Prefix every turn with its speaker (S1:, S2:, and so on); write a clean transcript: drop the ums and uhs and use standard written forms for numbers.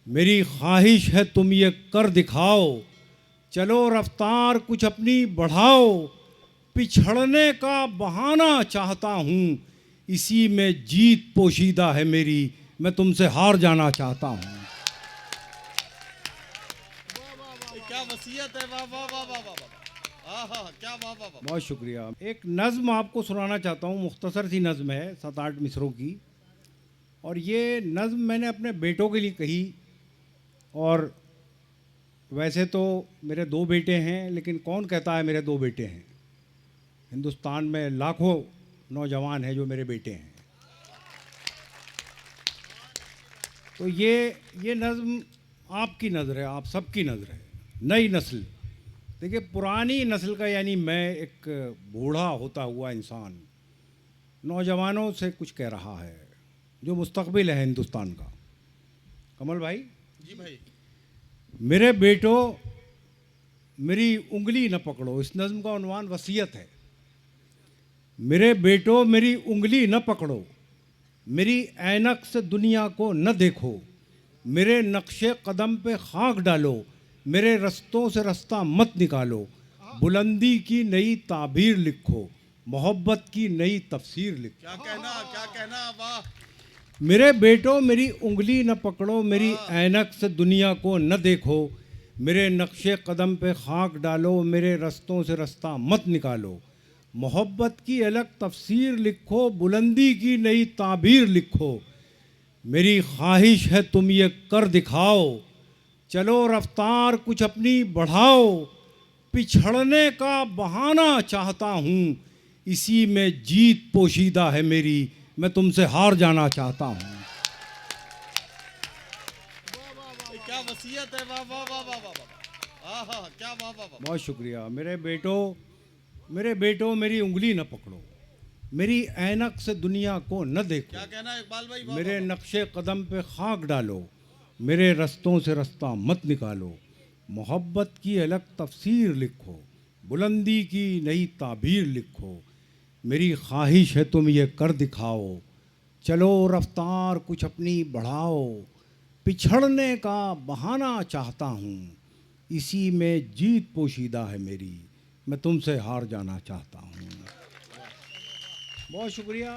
S1: मेरी ख्वाहिश है तुम ये कर दिखाओ, चलो रफ्तार कुछ अपनी बढ़ाओ, पिछड़ने का बहाना चाहता हूँ, इसी में जीत पोशीदा है मेरी, मैं तुमसे हार जाना चाहता हूँ।
S2: क्या वसीयत है, वाह वाह वाह वाह वाह, आहा क्या वाह वाह वाह।
S1: बहुत शुक्रिया। एक नज़्म आपको सुनाना चाहता हूँ, मुख्तसर सी नज़्म है 7-8 मिसरों की, और ये नज़्म मैंने अपने बेटों के लिए कही। और वैसे तो मेरे 2 बेटे हैं, लेकिन कौन कहता है मेरे 2 बेटे हैं? हिंदुस्तान में लाखों नौजवान हैं जो मेरे बेटे हैं। तो ये नज़्म आपकी नज़र है, आप सबकी नज़र है, नई नस्ल। देखिए, पुरानी नस्ल का यानी मैं एक बूढ़ा होता हुआ इंसान नौजवानों से कुछ कह रहा है जो मुस्तकबिल है हिंदुस्तान का। कमल भाई
S2: जी भाई।
S1: मेरे बेटों, मेरी उंगली न पकड़ो, इस नज़्म का उन्वान वसीयत है। मेरे बेटों मेरी उंगली न पकड़ो, मेरी ऐनक से दुनिया को न देखो, मेरे नक्शे कदम पे खाक डालो, मेरे रस्तों से रास्ता मत निकालो, बुलंदी की नई ताबीर लिखो, मोहब्बत की नई तफसीर लिखो।
S2: क्या कहना, वाह।
S1: मेरे बेटों मेरी उंगली न पकड़ो, मेरी ऐनक से दुनिया को न देखो, मेरे नक्शे कदम पे खाक डालो, मेरे रस्तों से रास्ता मत निकालो, मोहब्बत की अलग तफसीर लिखो, बुलंदी की नई ताबीर लिखो, मेरी ख्वाहिश है तुम ये कर दिखाओ, चलो रफ्तार कुछ अपनी बढ़ाओ, पिछड़ने का बहाना चाहता हूँ, इसी में जीत पोशीदा है मेरी, मैं तुमसे हार जाना चाहता हूँ।
S2: क्या वसीयत है, वाह वाह वाह वाह वाह, आहा क्या वाह वाह वाह।
S1: बहुत शुक्रिया। मेरे बेटों मेरी उंगली न पकड़ो, मेरी ऐनक से दुनिया को न देखो,
S2: क्या कहना इकबाल भाई, वाह
S1: मेरे
S2: वाह वाह।
S1: नक्शे कदम पे खाक डालो, मेरे रस्तों से रास्ता मत निकालो, मोहब्बत की अलग तफसीर लिखो, बुलंदी की नई ताबीर लिखो, मेरी ख्वाहिश है तुम ये कर दिखाओ, चलो रफ्तार कुछ अपनी बढ़ाओ, पिछड़ने का बहाना चाहता हूँ, इसी में जीत पोशीदा है मेरी, मैं तुमसे हार जाना चाहता हूँ। बहुत शुक्रिया।